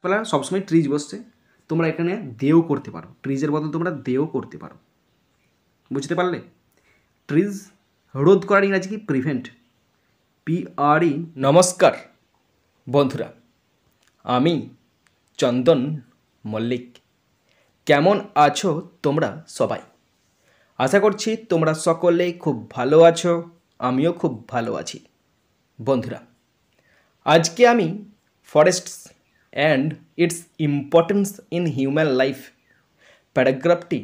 গাছপালা সবসময় ট্রিজ বসছে, তোমরা এখানে দেও করতে পারো, ট্রিজের বদল তোমরা দেও করতে পারো। বুঝতে পারলে? ট্রিজ রোধ করার ইংরাজি কি? Prevent, PRE। নমস্কার বন্ধুরা, আমি চন্দন মল্লিক। কেমন আছো তোমরা সবাই? আশা করছি তোমরা সকলেই খুব ভালো আছো, আমিও খুব ভালো আছি। বন্ধুরা, আজকে আমি forests and its importance in human life প্যারাগ্রাফটি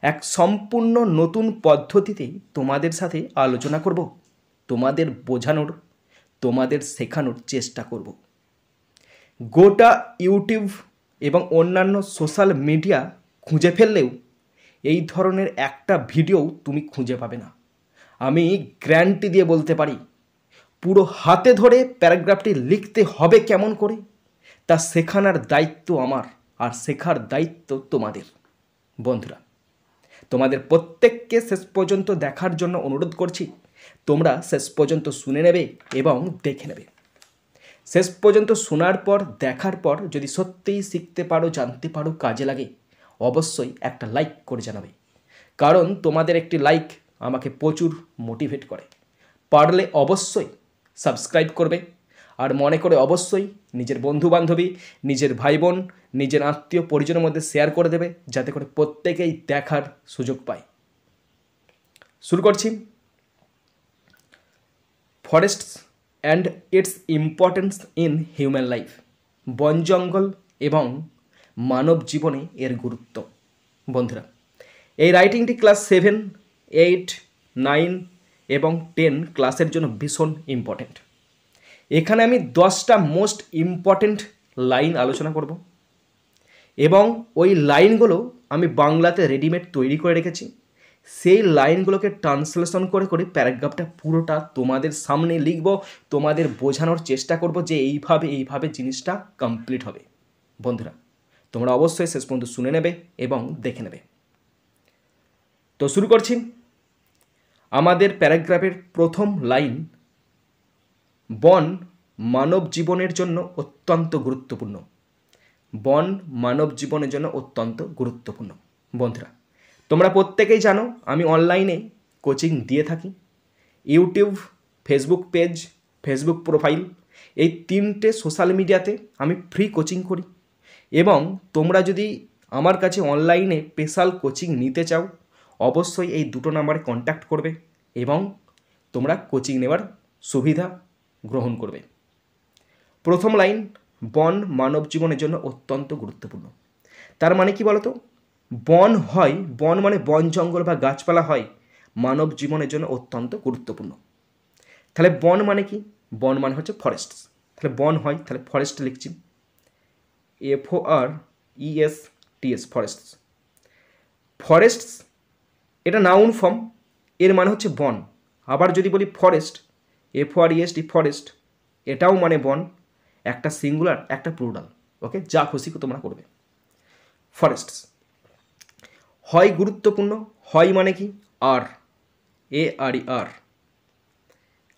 এক সম্পূর্ণ নতুন পদ্ধতিতে তোমাদের সাথে আলোচনা করব, তোমাদের বোঝানোর, তোমাদের শেখানোর চেষ্টা করব। গোটা ইউটিউব এবং অন্যান্য সোশ্যাল মিডিয়া খুঁজে ফেললেও এই ধরনের একটা ভিডিও তুমি খুঁজে পাবে না। আমি গ্যারান্টি দিয়ে বলতে পারি, পুরো হাতে ধরে প্যারাগ্রাফটি লিখতে হবে কেমন করে তা শেখানোর দায়িত্ব আমার, আর শেখার দায়িত্ব তোমাদের। বন্ধুরা, তোমাদের প্রত্যেককে শেষ পর্যন্ত দেখার জন্য অনুরোধ করছি। তোমরা শেষ পর্যন্ত শুনে নেবে এবং দেখে নেবে। শেষ পর্যন্ত শোনার পর, দেখার পর যদি সত্যিই শিখতে পারো, জানতে পারো, কাজে লাগে, অবশ্যই একটা লাইক করে জানাবে। কারণ তোমাদের একটি লাইক আমাকে প্রচুর মোটিভেট করে। পারলে অবশ্যই সাবস্ক্রাইব করবে, আর মনে করে অবশ্যই নিজের বন্ধুবান্ধবী, নিজের ভাই বোন, নিজের আত্মীয় পরিজনের মধ্যে শেয়ার করে দেবে, যাতে করে প্রত্যেকেই দেখার সুযোগ পায়। শুরু করছি। Forests and its importance in human life, বন জঙ্গল এবং মানব জীবনে এর গুরুত্ব। বন্ধুরা, এই রাইটিংটি ক্লাস 7, 8, 9 এবং 10 ক্লাসের জন্য ভীষণ ইম্পর্টেন্ট। এখানে আমি 10টা মোস্ট ইম্পর্টেন্ট লাইন আলোচনা করব এবং ওই লাইনগুলো আমি বাংলাতে রেডিমেড তৈরি করে রেখেছি। সেই লাইনগুলোকে ট্রান্সলেশন করে করে প্যারাগ্রাফটা পুরোটা তোমাদের সামনে লিখব, তোমাদের বোঝানোর চেষ্টা করব যে এইভাবে জিনিসটা কমপ্লিট হবে। বন্ধুরা, তোমরা অবশ্যই শেষ পর্যন্ত শুনে নেবে এবং দেখে নেবে। তো শুরু করছি। আমাদের প্যারাগ্রাফের প্রথম লাইন, বন মানব জীবনের জন্য অত্যন্ত গুরুত্বপূর্ণ। বন মানব জীবনের জন্য অত্যন্ত গুরুত্বপূর্ণ। বন্ধুরা, তোমরা প্রত্যেকেই জানো আমি অনলাইনে কোচিং দিয়ে থাকি। YouTube, Facebook page, Facebook profile, এই 3টে সোশ্যাল মিডিয়াতে আমি ফ্রি কোচিং করি। এবং তোমরা যদি আমার কাছে অনলাইনে স্পেশাল কোচিং নিতে চাও, অবশ্যই এই 2টো নাম্বারে কন্ট্যাক্ট করবে এবং তোমরা কোচিং নেওয়ার সুবিধা গ্রহণ করবে। প্রথম লাইন, বন মানব জীবনের জন্য অত্যন্ত গুরুত্বপূর্ণ। তার মানে কি বলতো? বন হয়, বন মানে বন জঙ্গল বা গাছপালা হয় মানব জীবনের জন্য অত্যন্ত গুরুত্বপূর্ণ। তাহলে বন মানে কি? বন মানে হচ্ছে ফরেস্টস। তাহলে বন হয়, তাহলে ফরেস্ট লিখছি, FORESTS, ফরেস্টস। ফরেস্টস এটা নাউন ফর্ম, এর মানে হচ্ছে বন। আবার যদি বলি ফরেস্ট, FOREST, ফরেস্ট, এটাও মানে বন, একটা সিঙ্গুলার একটা প্লুরাল। ওকে, যা খুশি তোমরা করবে। ফরেস্টস হয় গুরুত্বপূর্ণ, হয় মানে কি? ARE,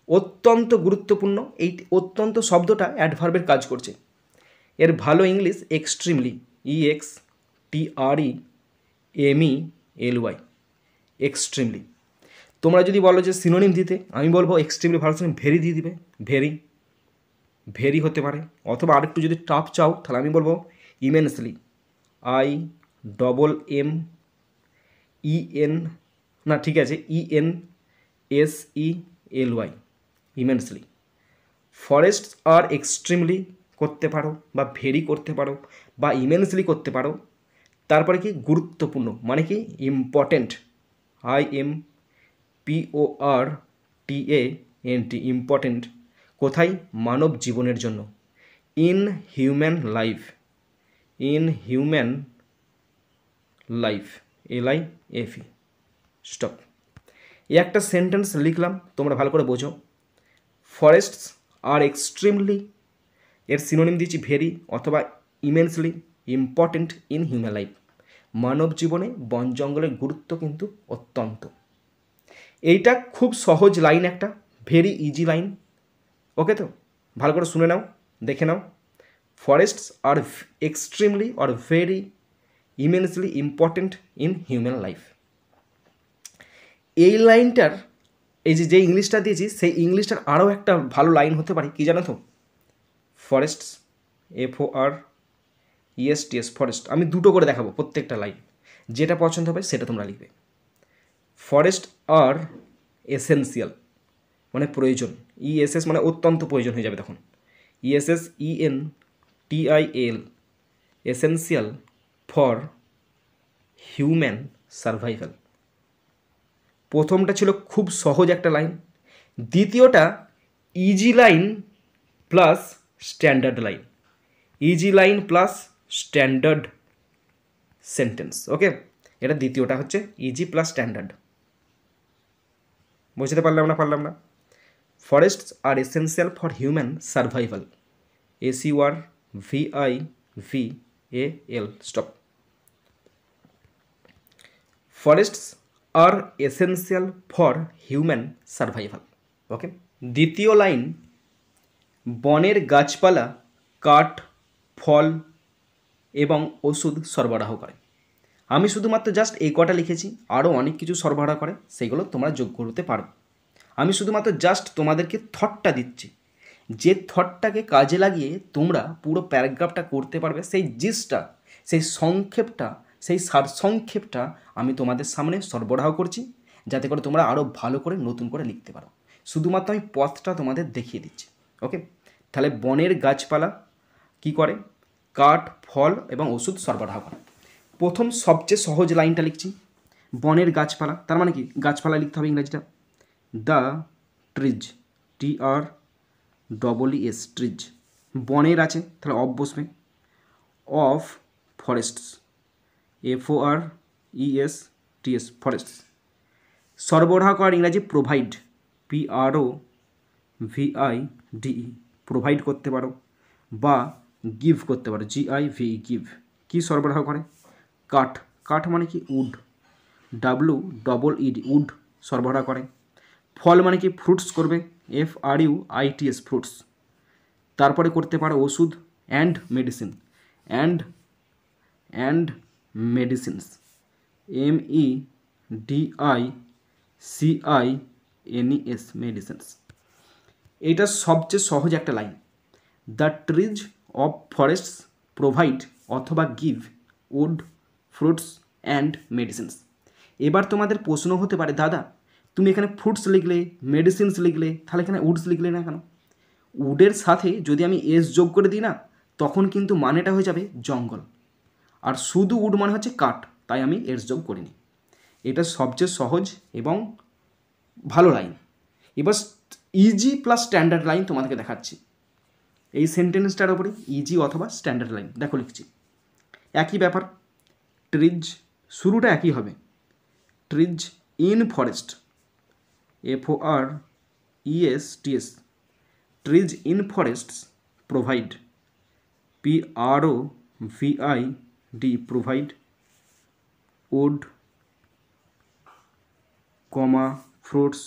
অত্যন্ত গুরুত্বপূর্ণ। এই অত্যন্ত শব্দটা অ্যাডভার্বের কাজ করছে। এর ভালো ইংলিশ এক্সট্রিমলি, EXTREMELY, এক্সট্রিমলি। তোমরা যদি বলো যে সিনোনিম দিতে, আমি বলবো এক্সট্রিমলি ভালো সিনোনিম ভেরি দিয়ে দিবে। ভেরি হতে পারে, অথবা আরেকটু যদি টাফ চাও তাহলে আমি বলবো ইমেন্সলি, IMMEN, না ঠিক আছে, ENSELY, immensely. Forests are extremely করতে পারো, বা ভেরি করতে পারো, বা ইমেন্সলি করতে পারো। তারপরে কি? গুরুত্বপূর্ণ মানে কি? Important, IMPORTANT, important. কোথায়? মানব জীবনের জন্য। In human life, LIFE, stop. এই একটা সেন্টেন্স লিখলাম, তোমরা ভালো করে বোঝো। ফরেস্টস আর এক্সট্রিমলি, এর সিনোনিম দিচ্ছি ভেরি অথবা immensely important in human life. মানব জীবনে বন জঙ্গলের গুরুত্ব কিন্তু অত্যন্ত। এইটা খুব সহজ লাইন, একটা ভেরি ইজি লাইন। ওকে, তো ভালো করে শুনে নাও, দেখে নাও। Forests are extremely or very immensely important in human life. এই লাইনটার এই যে ইংলিশটা দিয়েছি সেই ইংলিশটার আরও একটা ভালো লাইন হতে পারে কি জানো তো, ফরেস্টস FORESTS ফরেস্ট। আমি দুটো করে দেখাবো প্রত্যেকটা লাইন, যেটা পছন্দ হবে সেটা তোমরা লিখবে। ফরেস্ট আর এসেন্সিয়াল মানে প্রয়োজন, ESS মানে অত্যন্ত প্রয়োজন হয়ে যাবে তখন, ESSENTIAL essential for human survival. প্রথমটা ছিল খুব সহজ একটা লাইন, দ্বিতীয়টা easy line plus standard line, easy line plus standard sentence. Okay, এটা দ্বিতীয়টা হচ্ছে ইজি প্লাস স্ট্যান্ডার্ড। বুঝতে পারলাম না? Forests are essential for human survival, SURVIVAL stop. Forests are essential for human survival. Okay, দ্বিতীয় লাইন, বনের গাছপালা কাঠ, ফল এবং ওষুধ সরবরাহ করে। আমি শুধুমাত্র জাস্ট এই কটা লিখেছি, আরও অনেক কিছু সরবরাহ করে, সেগুলো তোমরা যোগ করতে পারো। আমি শুধুমাত্র জাস্ট তোমাদেরকে থটটা দিচ্ছি, যে থটটাকে কাজে লাগিয়ে তোমরা পুরো প্যারাগ্রাফটা করতে পারবে, সেই জিসটা, সেই সংক্ষেপটা, সেই সারসংক্ষেপটা আমি তোমাদের সামনে সরবরাহ করছি, যাতে করে তোমরা আরও ভালো করে নতুন করে লিখতে পারো। শুধুমাত্র আমি পথটা তোমাদের দেখিয়ে দিচ্ছি। ওকে, তাহলে বনের গাছপালা কি করে, কাঠ, ফল এবং ওষুধ সরবরাহ করে। প্রথম সবচেয়ে সহজ লাইনটা লিখছি, বনের গাছপালা, তার মানে কি গাছপালা লিখতে হবে ইংরেজিটা দ্য ট্রিজ, TREES ট্রিজ। বনের আছে তাহলে অফ বসবে, অফ ফরেস্টস, FORESTS ফরেস্টস। সরবরাহ করার ইংরাজি প্রোভাইড, PROVIDE প্রোভাইড করতে পারো, বা গিভ করতে পারো, GIVE গিভ। কী সরবরাহ করে, কাঠ, কাঠ মানে কি উড, WEED উড সরবরাহ করে। ফল মানে কি ফ্রুটস করবে, FRUITS ফ্রুটস। তারপরে করতে পারো ওষুধ, and medicine, and medicines, MEDICINES medicines. এটা সবচেয়ে সহজ একটা line, the trees of forests provide অথবা give wood, fruits and medicines. এবার তোমাদের প্রশ্ন হতে পারে, দাদা তুমি এখানে ফ্রুটস লিখলে, মেডিসিনস লিখলে, তাহলে এখানে উডস লিখলে না কেন? উডের সাথে যদি আমি এস যোগ করে দিই না, তখন কিন্তু মানেটা হয়ে যাবে জঙ্গল, আর শুধু উড মানে হচ্ছে কাঠ, তাই আমি এস যোগ করিনি। এটা সবচেয়ে সহজ এবং ভালো লাইন। এবার ইজি প্লাস স্ট্যান্ডার্ড লাইন তোমাদেরকে দেখাচ্ছি। এই সেন্টেন্সটার ওপরে ইজি অথবা স্ট্যান্ডার্ড লাইন দেখো লিখছি, একই ব্যাপার। ট্রিজ শুরুটা একই হবে, trees in forest, FORESTS trees in forests provide, PROVID provide wood, fruits,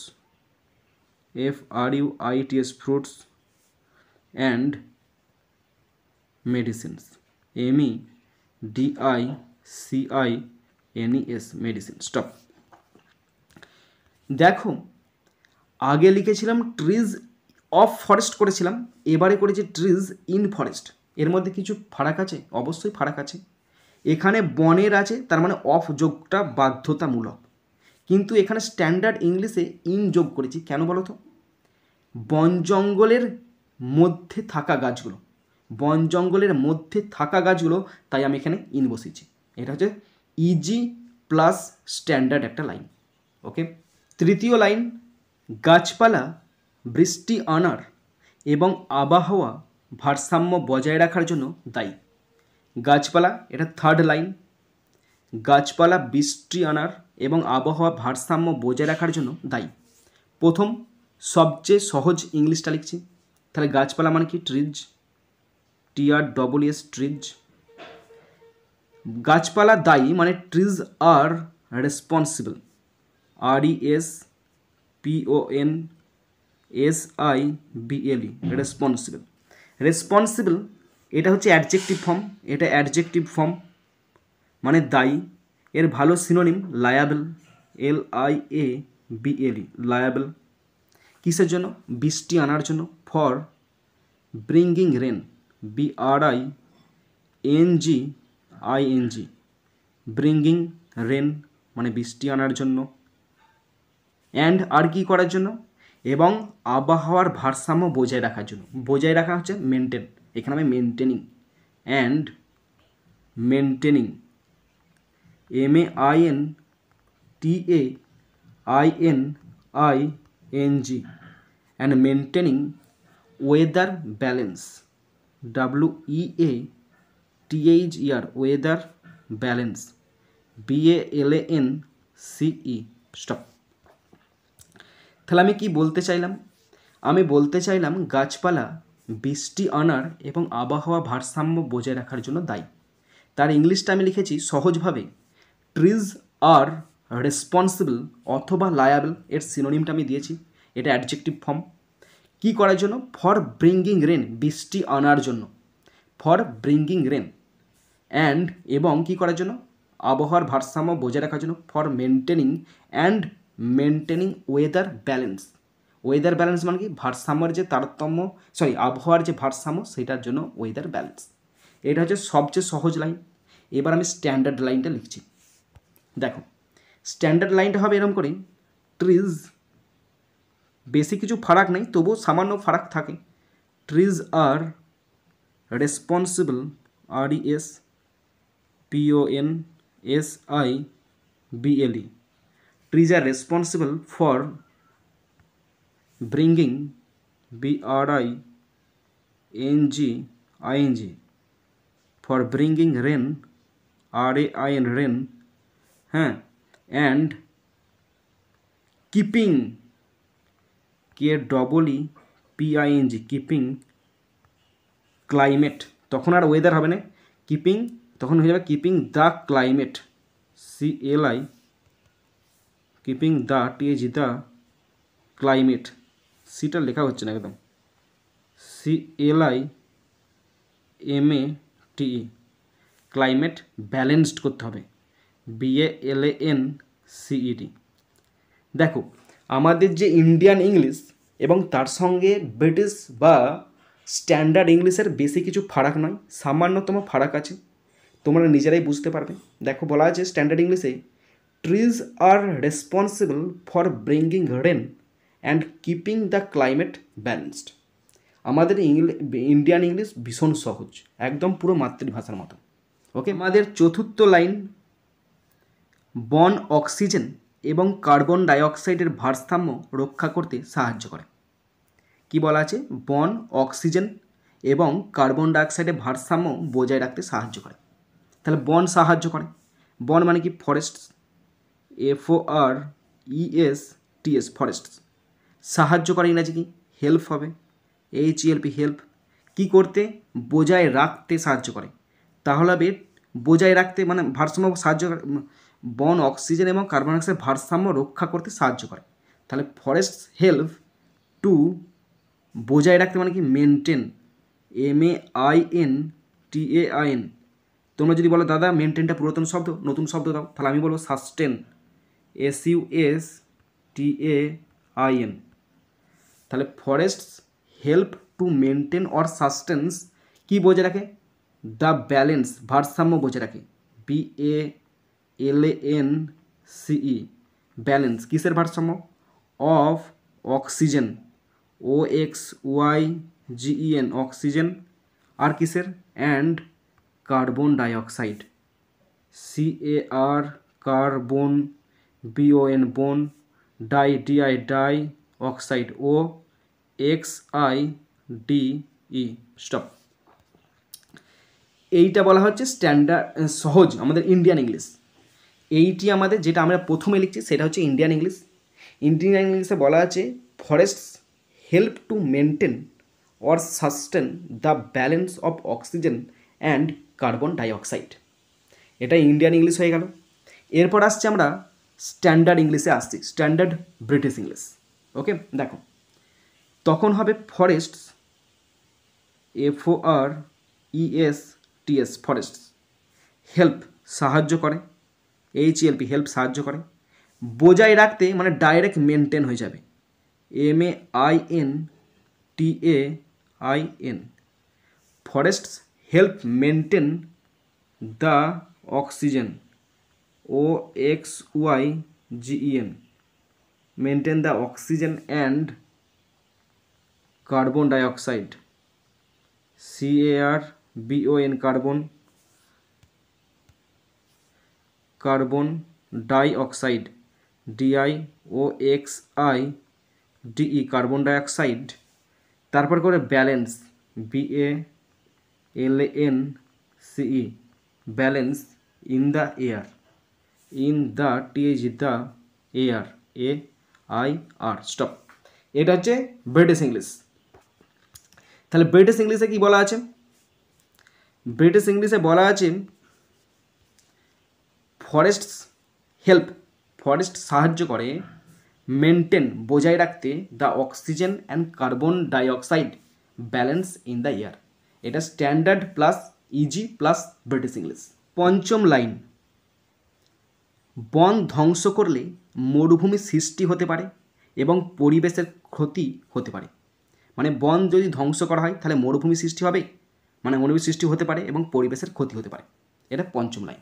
FRUITS fruits and medicines, MEDICINES medicine stop. দেখো আগে লিখেছিলাম ট্রিজ অফ ফরেস্ট করেছিলাম, এবারে করেছি ট্রিজ ইন ফরেস্ট। এর মধ্যে কিছু ফারাক আছে, অবশ্যই ফারাক আছে। এখানে বনের আছে, তার মানে অফ যোগটা বাধ্যতামূলক, কিন্তু এখানে স্ট্যান্ডার্ড ইংলিশে ইন যোগ করেছি। কেন বলো তো, বন জঙ্গলের মধ্যে থাকা গাছগুলো, বন জঙ্গলের মধ্যে থাকা গাছগুলো, তাই আমি এখানে ইন বসেছি। এটা হচ্ছে ইজি প্লাস স্ট্যান্ডার্ড একটা লাইন। ওকে, তৃতীয় লাইন, গাছপালা বৃষ্টি আনার এবং আবহাওয়া ভারসাম্য বজায় রাখার জন্য দায়ী। গাছপালা, এটা থার্ড লাইন, গাছপালা বৃষ্টি আনার এবং আবহাওয়া ভারসাম্য বজায় রাখার জন্য দায়ী। প্রথম সবচেয়ে সহজ ইংলিশটা লিখছি, তাহলে গাছপালা মানে কি ট্রিজ, TREES ট্রিজ। গাছপালা দায়ী মানে trees are responsible, RESPONSIBLE responsible. Responsible এটা হচ্ছে অ্যাডজেক্টিভ ফর্ম, এটা অ্যাডজেক্টিভ ফর্ম মানে দায়ী। এর ভালো সিনোনিম লায়াবল, LIABLE, লায়াবল। কিসের জন্য? বৃষ্টি আনার জন্য। For bringing rain, BRINGING, bringing rain মানে বৃষ্টি আনার জন্য। অ্যান্ড আর কি করার জন্য? এবং আবহাওয়ার ভারসাম্য বজায় রাখার জন্য। বজায় রাখা হচ্ছে মেনটেন, এখানে আমি maintaining, and maintaining, MAINTAINING, and maintaining weather balance, WEATHER, weather balance, BALANCE, stop. তাহলে আমি কি বলতে চাইলাম? আমি বলতে চাইলাম গাছপালা বৃষ্টি আনার এবং আবহাওয়া ভারসাম্য বজায় রাখার জন্য দায়ী। তার ইংলিশটা আমি লিখেছি সহজভাবে, ট্রিজ আর রেসপন্সিবল অথবা লায়াবল। এর সিনোনিমটা আমি দিয়েছি, এটা অ্যাডজেক্টিভ ফর্ম। কি করার জন্য? ফর ব্রিঙ্গিং রেন, বৃষ্টি আনার জন্য। ফর ব্রিঙ্গিং রেন, অ্যান্ড এবং কি করার জন্য? আবহাওয়ার ভারসাম্য বজায় রাখার জন্য। For maintaining and maintaining weather balance. Weather balance মানে কি? ভারসাম্যের যে তারতম্য, আবহাওয়ার যে ভারসাম্য, সেটার জন্য ওয়েদার ব্যালেন্স। এটা হচ্ছে সবচেয়ে সহজ লাইন। এবার আমি স্ট্যান্ডার্ড লাইনটা লিখছি। দেখো, স্ট্যান্ডার্ড লাইনটা হবে এরকম করে, ট্রিজ, বেশি কিছু ফারাক নেই, তবুও সামান্য ফারাক থাকে। Trees are responsible, RESPONSIBLE, trees are responsible for bringing, BRINGING, for bringing rain, RAIN, rain, হ্যাঁ, and keeping, KEEPING, keeping climate, তখন আর ওয়েদার হবে না, কিপিং, তখন হয়ে যাবে keeping the climate, CLI, keeping the, THE, climate, সিটা লেখা হচ্ছে না একদম, CLIMATE, ক্লাইমেট ব্যালেন্সড করতে হবে, BALANCED। দেখো, আমাদের যে ইন্ডিয়ান ইংলিশ এবং তার সঙ্গে ব্রিটিশ বা স্ট্যান্ডার্ড ইংলিশের বেশি কিছু ফারাক নয়, সামান্যতম ফারাক আছে, তোমরা নিজেরাই বুঝতে পারবে। দেখো, বলা আছে স্ট্যান্ডার্ড ইংলিশে, trees are responsible for bringing rain and keeping the climate balanced. আমাদের ইন্ডিয়ান ইংলিশ ভীষণ সহজ, একদম পুরো মাতৃভাষার মতো। ওকে, আমাদের চতুর্থ লাইন, বন অক্সিজেন এবং কার্বন ডাইঅক্সাইডের ভারসাম্য রক্ষা করতে সাহায্য করে। কি বলা আছে? বন অক্সিজেন এবং কার্বন ডাইঅক্সাইডের ভারসাম্য বজায় রাখতে সাহায্য করে। তাহলে বন সাহায্য করে, বন মানে কি? Forests, FORESTS, forests. সাহায্য করে ইংরাজি কি? হেল্প হবে, HELP, হেল্প। কি করতে? বজায় রাখতে সাহায্য করে। তাহলে বজায় রাখতে মানে ভারসাম্য সাহায্য করে, বন অক্সিজেন এবং কার্বন ডাইঅক্সাইডের ভারসাম্য রক্ষা করতে সাহায্য করে। তাহলে ফরেস্ট হেল্প টু, বজায় রাখতে মানে কি? Maintain, MAINTAIN। তোমরা যদি বলো দাদা মেনটেনটা পুরাতন শব্দ, নতুন শব্দ দাও, তাহলে আমি বলবো সাস্টেন, SUSTAIN। তাহলে forests help to maintain or sustains, কি বজায় রাখে? দ্য ব্যালেন্স, ভারসাম্য বজায় রাখে, BALANCE, ব্যালেন্স। কিসের ভারসাম্য? Of oxygen, OXYGEN, oxygen. আর কিসের? And carbon dioxide, CAR, carbon, BON, bon, DI, di, oxide, OXIDE, stop. এইটা বলা হচ্ছে স্ট্যান্ডার্ড সহজ আমাদের ইন্ডিয়ান ইংলিশ। এইটি আমাদের যেটা আমরা প্রথমে লিখছি সেটা হচ্ছে ইন্ডিয়ান ইংলিশ। ইন্ডিয়ান ইংলিশে বলা আছে forests help to maintain or sustain the balance of oxygen and carbon dioxide. এটা ইন্ডিয়ান ইংলিশ হয়ে গেল। এরপর আসছে আমরা স্ট্যান্ডার্ড ইংলিশে আসছি, স্ট্যান্ডার্ড ব্রিটিশ ইংলিশ। ওকে, দেখো, তখন হবে ফরেস্টস, ESTS ফরেস্টস, হেল্প সাহায্য করে, HELP হেল্প সাহায্য করে, বজায় রাখতে মানে ডাইরেক্ট মেনটেন হয়ে যাবে, MAINTAIN, forests help maintain the oxygen, OXYGEN, maintain the oxygen and carbon dioxide, CARBON, carbon dioxide, DIOXIDE, carbon dioxide. তারপর করে balance, BALANCE, balance in the air, in the the air, AIR, stop. এটা হচ্ছে British English. তাহলে British ইংলিশে কি বলা আছে? British ইংলিশে বলা আছে ফরেস্টস হেল্প, ফরেস্ট সাহায্য করে, মেনটেন বজায় রাখতে, the oxygen and carbon dioxide balance in the air. এটা standard plus easy plus British English. পঞ্চম লাইন, বন ধ্বংস করলে মরুভূমি সৃষ্টি হতে পারে এবং পরিবেশের ক্ষতি হতে পারে। মানে বন যদি ধ্বংস করা হয় তাহলে মরুভূমি সৃষ্টি হবে, মানে মরুভূমি সৃষ্টি হতে পারে এবং পরিবেশের ক্ষতি হতে পারে। এটা পঞ্চম লাইন।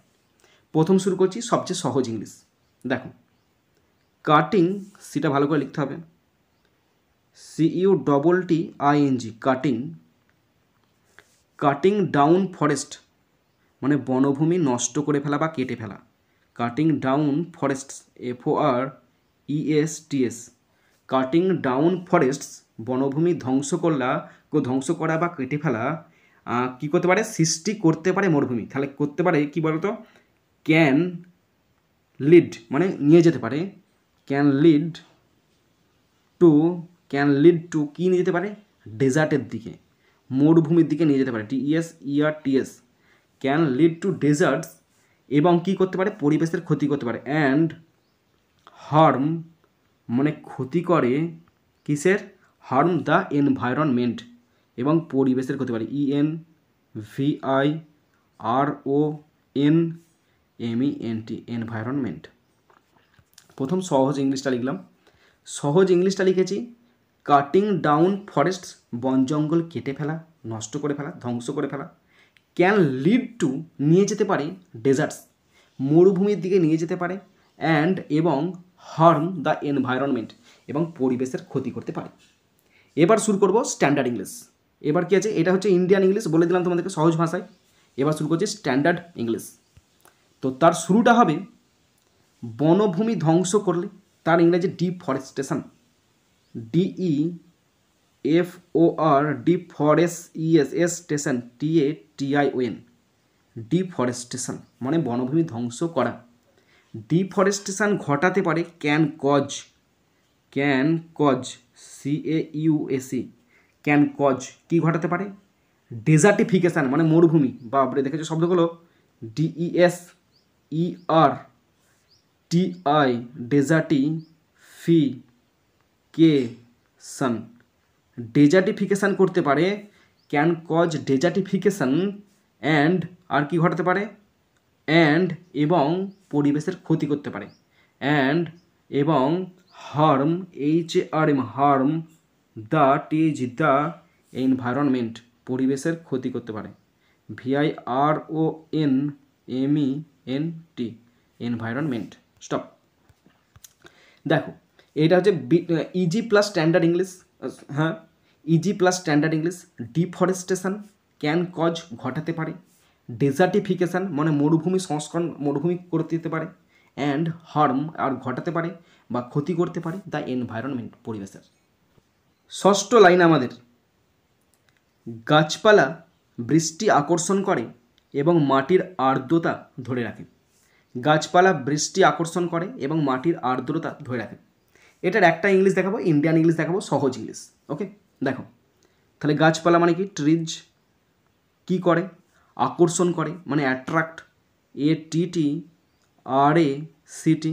প্রথম শুরু করছি সবচেয়ে সহজ ইংলিশ। দেখো, কাটিং, সেটা ভালো করে লিখতে হবে, CUTTING, cutting, cutting down forest মানে বনভূমি নষ্ট করে ফেলা বা কেটে ফেলা, cutting down forests, FORESTS, cutting down forests, বনভূমি ধ্বংস করা বা কেটে ফেলা কী করতে পারে? সৃষ্টি করতে পারে মরুভূমি। তাহলে করতে পারে কি বলতো? ক্যান লিড মানে নিয়ে যেতে পারে, ক্যান লিড টু কি নিয়ে যেতে পারে? ডেজার্টের দিকে, মরুভূমির দিকে নিয়ে যেতে পারে, DESERTS, can lead to deserts, এবং কি করতে পারে? পরিবেশের ক্ষতি করতে পারে, অ্যান্ড হার্ম মানে ক্ষতি করে, কিসের? হার্ম দ্য এনভায়রনমেন্ট, এবং পরিবেশের ক্ষতি করে, ENVIRONMENT, এনভায়রনমেন্ট। প্রথম সহজ ইংলিশটা লিখলাম। সহজ ইংলিশটা লিখেছি কাটিং ডাউন ফরেস্টস, বন জঙ্গল কেটে ফেলা, নষ্ট করে ফেলা, ধ্বংস করে ফেলা, ক্যান লিড টু নিয়ে যেতে পারে, ডেজার্টস মরুভূমির দিকে নিয়ে যেতে পারে, অ্যান্ড এবং হার্ম দ্য এনভায়রনমেন্ট এবং পরিবেশের ক্ষতি করতে পারে। এবার শুরু করব স্ট্যান্ডার্ড ইংলিশ। এবার কি আছে? এটা হচ্ছে ইন্ডিয়ান ইংলিশ, বলে দিলাম তোমাদেরকে সহজ ভাষায়। এবার শুরু করছি স্ট্যান্ডার্ড ইংলিশ। তো তার শুরুটা হবে বনভূমি ধ্বংস করলে, তার ইংরেজি deforestation, DEFOR, deforestation, TATION, deforestation মানে বনভূমি ধ্বংস করা। ডিফরেস্টেশন ঘটাতে পারে can cause, CAUSE, can cause কি ঘটাতে পারে? ডেজার্টিফিকেশান মানে মরুভূমি, বাপরে দেখেছো শব্দগুলো, DESERTI, ডেজার্টিফিকেশন, ডেজার্টিফিকেশান করতে পারে, ক্যান কজ ডেজার্টিফিকেশান, অ্যান্ড আর কি ঘটাতে পারে? অ্যান্ড এবং পরিবেশের ক্ষতি করতে পারে, অ্যান্ড এবং harm, HARM, harm the environment, পরিবেশের ক্ষতি করতে পারে, VIRONMENT, এনভায়রনমেন্ট। স্টপ। দেখো, এটা হচ্ছে ইজি প্লাস স্ট্যান্ডার্ড ইংলিশ। হ্যাঁ, easy plus standard English. Deforestation can cause ঘটাতে পারে, ডেজার্টিফিকেশান মানে মরুভূমি সংস্করণ, মরুভূমি করতে দিতে পারে, অ্যান্ড হার্ম আর ঘটাতে পারে বা ক্ষতি করতে পারে দ্য এনভায়রনমেন্ট, পরিবেশের। ষষ্ঠ লাইন আমাদের, গাছপালা বৃষ্টি আকর্ষণ করে এবং মাটির আর্দ্রতা ধরে রাখে। গাছপালা বৃষ্টি আকর্ষণ করে এবং মাটির আর্দ্রতা ধরে রাখে। এটার একটা ইংলিশ দেখাবো, ইন্ডিয়ান ইংলিশ দেখাবো, সহজ ইংলিশ। ওকে, দেখো তাহলে গাছপালা মানে কি? ট্রিজ কি করে? আকর্ষণ করে মানে অ্যাট্রাক্ট, ATTRACT,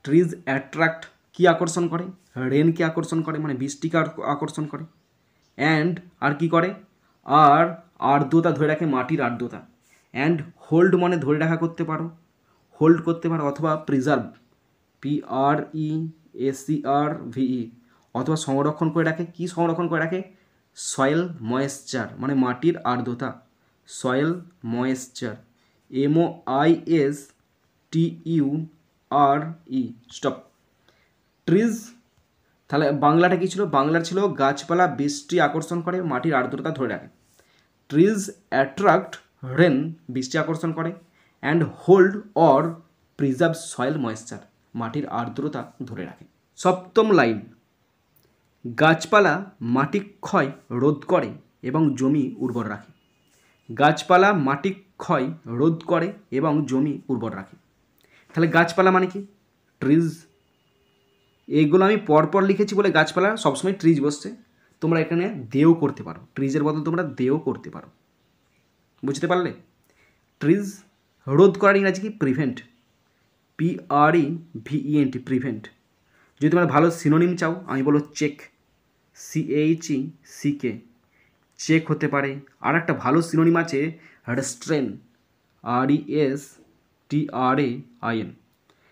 ট্রিজ অ্যাট্রাক্ট কি আকর্ষণ করে? রেনকে আকর্ষণ করে মানে বৃষ্টিকে আকর্ষণ করে, অ্যান্ড আর কি করে? আর আর্দ্রতা ধরে রাখে, মাটির আর্দ্রতা। অ্যান্ড হোল্ড মানে ধরে রাখা করতে পারো, হোল্ড করতে পারো, অথবা প্রিজার্ভ, PRESERVE, অথবা সংরক্ষণ করে রাখে। কি সংরক্ষণ করে রাখে? সয়েল ময়েশ্চার মানে মাটির আর্দ্রতা, soil moisture, MOISTURE, stop. Trees, তাহলে বাংলাটা কী ছিল? বাংলার ছিল গাছপালা বৃষ্টি আকর্ষণ করে, মাটির আর্দ্রতা ধরে রাখে। ট্রিজ অ্যাট্রাক্ট রেন, বৃষ্টি আকর্ষণ করে। And hold or preserve soil moisture, মাটির আর্দ্রতা ধরে রাখে। সপ্তম লাইন, গাছপালা মাটি ক্ষয় রোধ করে এবং জমি উর্বর রাখে। গাছপালা মাটি ক্ষয় রোধ করে এবং জমি উর্বর রাখে। তাহলে গাছপালা মানে কি? ট্রিজ। এইগুলো আমি পরপর লিখেছি বলে গাছপালা সবসময় ট্রিজ বসছে। তোমরা এখানে দেও করতে পারো, ট্রিজের বদল তোমরা দেও করতে পারো। বুঝতে পারলে? ট্রিজ রোধ করার ইংরাজি কি? Prevent, PREVENT, prevent. যদি তোমরা ভালো সিনোনিম চাও, আমি বলো চেক, CHECK, চেক হতে পারে। আর একটা ভালো সিনোনিম আছে রেস্ট্রেন, RESTRAIN।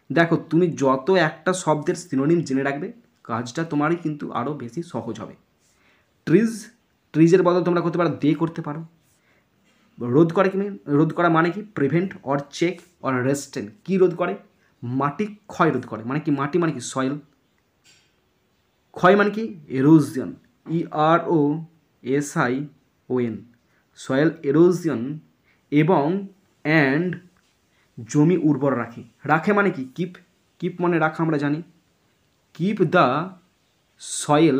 দেখো, তুমি যত একটা শব্দের সিনোনিম জেনে রাখবে, কাজটা তোমারই কিন্তু আরও বেশি সহজ হবে। ট্রিজের বদল তোমরা করতে পারো দে করতে পারো। রোধ করে কি? রোধ করা মানে কি? Prevent or check or restrain. কী রোধ করে? মাটি ক্ষয় রোধ করে। মানে কি? মাটি মানে কি? সয়েল। ক্ষয় মানে কি? এরোজিয়ন, EROSION, সয়েল এরোজিয়ন। এবং অ্যান্ড জমি উর্বর রাখে। রাখে মানে কি? কিপ, কিপ মানে রাখা, আমরা জানি। কিপ দ্য সয়েল,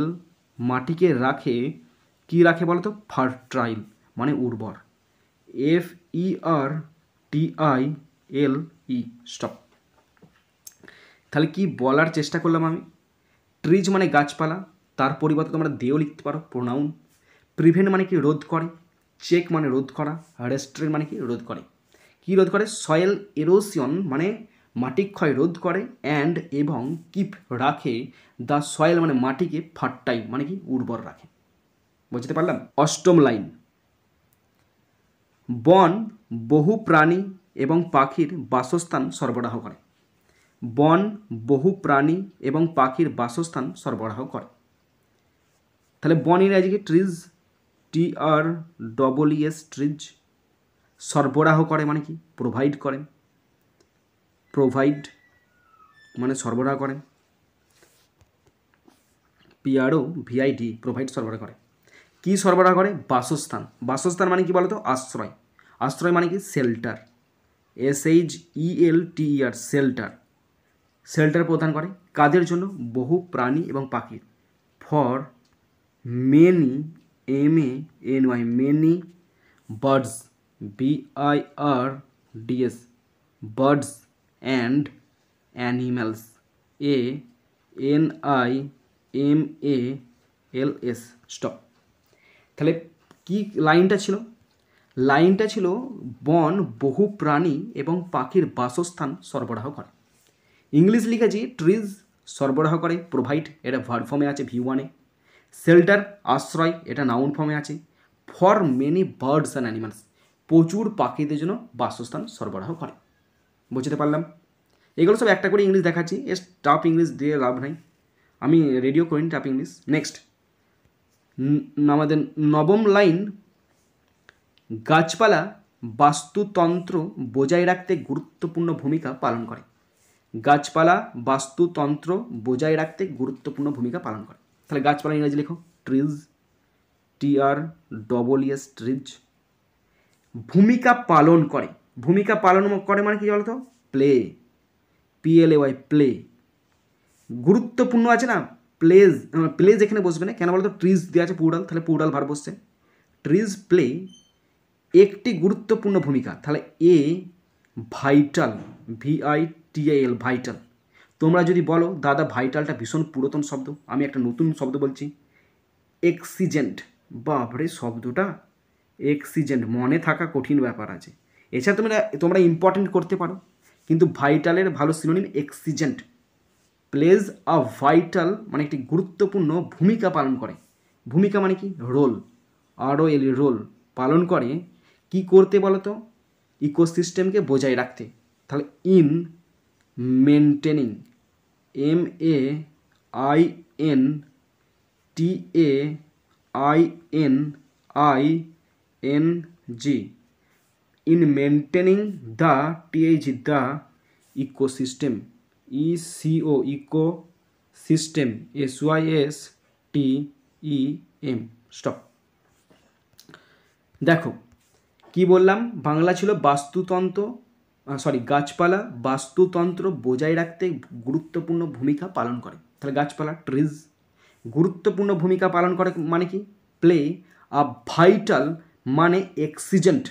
মাটিকে রাখে। কি রাখে বলো তো? ফার্টাইল মানে উর্বর, FERTILE, স্টপ। তাহলে কি বলার চেষ্টা করলাম আমি? ট্রিজ মানে গাছপালা, তার পরিবর্তে তোমরা দেও লিখতে পারো, প্রোনাউন। প্রিভেন্ট মানে কি? রোধ করে। চেক মানে রোধ করা। রেস্ট্রেন মানে কি? রোধ করে। কি রোধ করে? সয়েল এরোশন মানে মাটি ক্ষয় রোধ করে। অ্যান্ড এবং কিপ রাখে দ্য সয়েল মানে মাটিকে ফার্টাইল মানে কি? উর্বর রাখে। বুঝতে পারলাম? অষ্টম লাইন, বন বহু প্রাণী এবং পাখির বাসস্থান সরবরাহ করে। বন বহু প্রাণী এবং পাখির বাসস্থান সরবরাহ করে। তাহলে বন ইংরাজি কি? Trees, TREES, trees. সরবরাহ করে মানে কি? প্রোভাইড করেন, প্রোভাইড মানে সরবরাহ করেন, PROVID, প্রোভাইড সরবরাহ করে। কি সরবরাহ করে? বাসস্থান। বাসস্থান মানে কি বলো তো? আশ্রয়। আশ্রয় মানে কি? Shelter, SHELTER, shelter. শেল্টার প্রদান করে কাদের জন্য? বহু প্রাণী এবং পাখির। For many, MANY, many birds, BIRDS, birds and animals, ANIMALS, stop. তাহলে কি লাইনটা ছিল? লাইনটা ছিল বন বহু প্রাণী এবং পাখির বাসস্থান সরবরাহ করে। ইংলিশ লিখেছি ট্রিজ সরবরাহ করে, প্রোভাইড, এটা ভার্ব ফর্মে আছে V1-এ। শেল্টার আশ্রয়, এটা নাউন ফর্মে আছে। For many birds and animals, প্রচুর পাখিদের জন্য বাসস্থান সরবরাহ করে। বুঝতে পারলাম? এগুলো সব একটা করে ইংলিশ দেখাচ্ছি, এর টাফ ইংলিশ দিয়ে লাভ নাই, আমি রেডিও করিনি টাফ ইংলিশ। নেক্সট আমাদের নবম লাইন, গাছপালা বাস্তুতন্ত্র বজায় রাখতে গুরুত্বপূর্ণ ভূমিকা পালন করে। গাছপালা বাস্তুতন্ত্র বজায় রাখতে গুরুত্বপূর্ণ ভূমিকা পালন করে। তাহলে গাছপালা ইংরেজি লেখো ট্রিজ, TREES, ট্রিজ। ভূমিকা পালন করে, ভূমিকা পালন করে মানে কি বলতো? Play, PLAY, play. গুরুত্বপূর্ণ আছে না? প্লেজ, প্লেজ এখানে বসবে না কেন বলতো? ট্রিজ দেওয়া আছে পুরাল, তাহলে পুরাল ভার বসছে। ট্রিজ প্লে একটি গুরুত্বপূর্ণ ভূমিকা। তাহলে এ ভাইটাল, VITAL, ভাইটাল। তোমরা যদি বলো দাদা ভাইটালটা ভীষণ পুরাতন শব্দ, আমি একটা নতুন শব্দ বলছি, এক্সিজেন্ট। বাপরে শব্দটা এক্সিজেন্ট মনে থাকা কঠিন ব্যাপার আছে। এছাড়া তোমরা ইম্পর্টেন্ট করতে পারো, কিন্তু ভাইটালের ভালো synonym exigent. Plays a vital মানে একটি গুরুত্বপূর্ণ ভূমিকা পালন করে। ভূমিকা মানে কি? Role, ROL, role. পালন করে কি করতে বলো তো? ইকোসিস্টেমকে বজায় রাখতে। তাহলে in maintaining, MENTAINING, in maintaining the ecosystem, ecosystem, SYSTEM, stop. দেখো কি বললাম, বাংলা ছিল বাস্তুতন্ত্র, গাছপালা বাস্তুতন্ত্র বজায় রাখতে গুরুত্বপূর্ণ ভূমিকা পালন করে। তাহলে গাছপালা, ট্রিজ, গুরুত্বপূর্ণ ভূমিকা পালন করে মানে কি? প্লে আ ভাইটাল মানে এক্সিজেন্ট,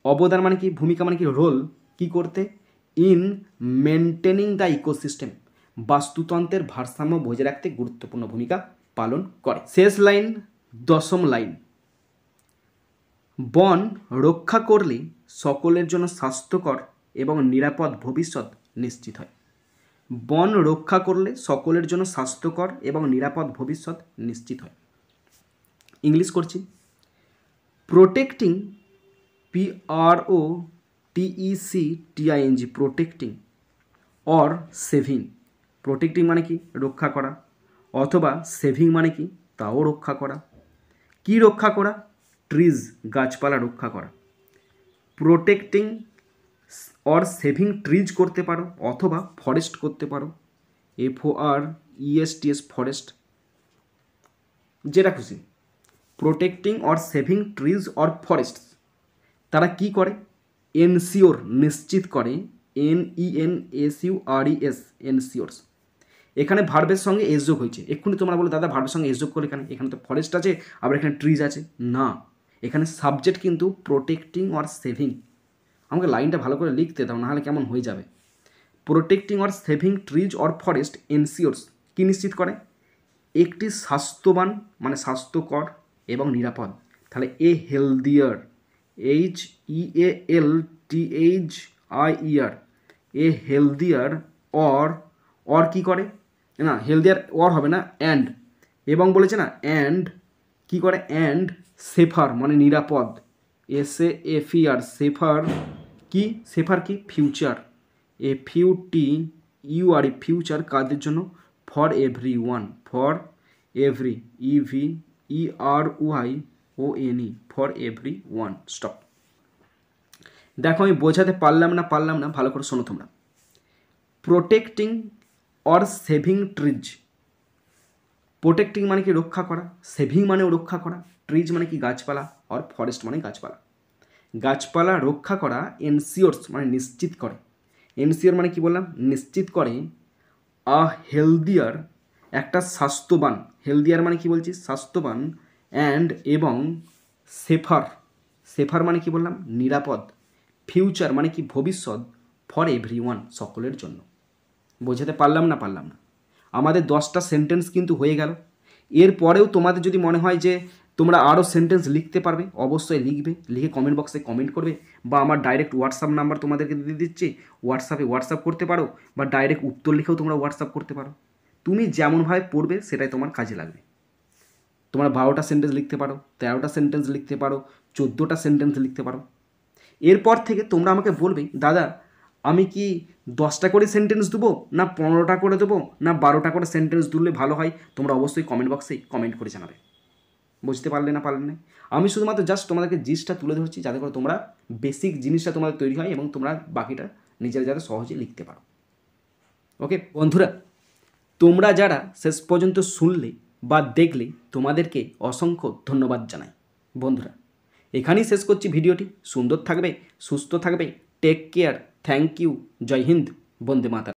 অবদান মানে কি? ভূমিকা মানে কি? রোল, কি করতে? ইন মেনটেনিং দ্য ইকোসিস্টেম, বাস্তুতন্ত্রের ভারসাম্য বজায় রাখতে গুরুত্বপূর্ণ ভূমিকা পালন করে। শেষ লাইন, 10ম লাইন, বন রক্ষা করলে সকলের জন্য স্বাস্থ্যকর এবং নিরাপদ ভবিষ্যৎ নিশ্চিত হয়। বন রক্ষা করলে সকলের জন্য স্বাস্থ্যকর এবং নিরাপদ ভবিষ্যৎ নিশ্চিত হয়। ইংলিশ করছি। Protecting, PROTECTING, protecting or saving, protecting মানে কি? রক্ষা করা, অথবা সেভিং মানে কি? তাও রক্ষা করা। কি রক্ষা করা? ট্রিজ, গাছপালা রক্ষা করা। প্রোটেক্টিং অর সেভিং ট্রিজ করতে পারো, অথবা ফরেস্ট করতে পারো, FOREST, ফরেস্ট, যেটা খুশি। Protecting or saving trees or forest, তারা কি করে? এনসিওর, নিশ্চিত করে, NENSURES, এনসিওরস। এখানে ভার্বের সঙ্গে এস যোগ হয়েছে। এক্ষুনি তোমরা বলো দাদা ভার্বের সঙ্গে এস যোগ করে এখানে তো ফরেস্ট আছে, আবার এখানে ট্রিজ আছে। না, এখানে সাবজেক্ট কিন্তু প্রোটেক্টিং অর সেভিং। আমাকে লাইনটা ভালো করে লিখতে দাও, নাহলে কেমন হয়ে যাবে। Protecting or saving trees or forest ensures, কি নিশ্চিত করে? একটি স্বাস্থ্যবান মানে স্বাস্থ্যকর এবং নিরাপদ। তাহলে a healthier, HEALTHIER, a healthier or কি করে? না, হেলদিয়ার অর হবে না, অ্যান্ড, এবং বলেছে না, অ্যান্ড কি করে? অ্যান্ড সেফার মানে নিরাপদ, SAFER, সেফার কি? সেফার কি? ফিউচার, FUTURE, ফিউচার কাদের জন্য? For every one, for every, EVERYONE, for every one. Stop. দেখো আমি বোঝাতে পারলাম না ভালো করে শোনো তোমরা। Protecting or saving trees, protecting মানে কি? রক্ষা করা, সেভিং মানেও রক্ষা করা, ট্রিজ মানে কি? গাছপালা, আর ফরেস্ট মানে গাছপালা। গাছপালা রক্ষা করা এনসিওরস মানে নিশ্চিত করে, এনসিওর মানে কি বললাম? নিশ্চিত করে। আ হেলদিয়ার, একটা স্বাস্থ্যবান, হেলদিয়ার মানে কি বলছি? স্বাস্থ্যবান, অ্যান্ড এবং সেফার, সেফার মানে কি বললাম? নিরাপদ, ফিউচার মানে কি? ভবিষ্যৎ, ফর এভরি ওয়ান, সকলের জন্য। বোঝাতে পারলাম না? আমাদের 10টা সেন্টেন্স কিন্তু হয়ে গেল। এরপরেও তোমাদের যদি মনে হয় যে তোমরা আরও সেন্টেন্স লিখতে পারবে, অবশ্যই লিখবে, লিখে কমেন্ট বক্সে কমেন্ট করবে, বা আমার ডাইরেক্ট হোয়াটসঅ্যাপ নাম্বার তোমাদেরকে দিয়ে দিচ্ছি, হোয়াটসঅ্যাপ করতে পারো, বা ডাইরেক্ট উত্তর লিখেও তোমরা হোয়াটসঅ্যাপ করতে পারো। তুমি যেমনভাবে পড়বে সেটাই তোমার কাজে লাগবে। তোমরা 12টা সেন্টেন্স লিখতে পারো, 13টা সেন্টেন্স লিখতে পারো, 14টা সেন্টেন্স লিখতে পারো। এরপর থেকে তোমরা আমাকে বলবে দাদা আমি কি 10টা করে সেন্টেন্স দেবো, না 15টা করে দেবো, না 12টা করে সেন্টেন্স দিলে ভালো হয়? তোমরা অবশ্যই কমেন্ট বক্সে কমেন্ট করে জানাবে। বুঝতে পারলে না? আমি শুধুমাত্র জাস্ট তোমাদেরকে জিনিসটা তুলে ধরছি, যাতে করে তোমরা বেসিক জিনিসটা তোমাদের তৈরি হয় এবং তোমরা বাকিটা নিজেরা যাতে সহজে লিখতে পারো। ওকে বন্ধুরা, তোমরা যারা শেষ পর্যন্ত শুনলে বা দেখলে তোমাদেরকে অসংখ্য ধন্যবাদ জানাই। বন্ধুরা এখানেই শেষ করছি ভিডিওটি। সুন্দর থাকবে, সুস্থ থাকবে, টেক কেয়ার, থ্যাংক ইউ, জয় হিন্দ, বন্দে মাতরম।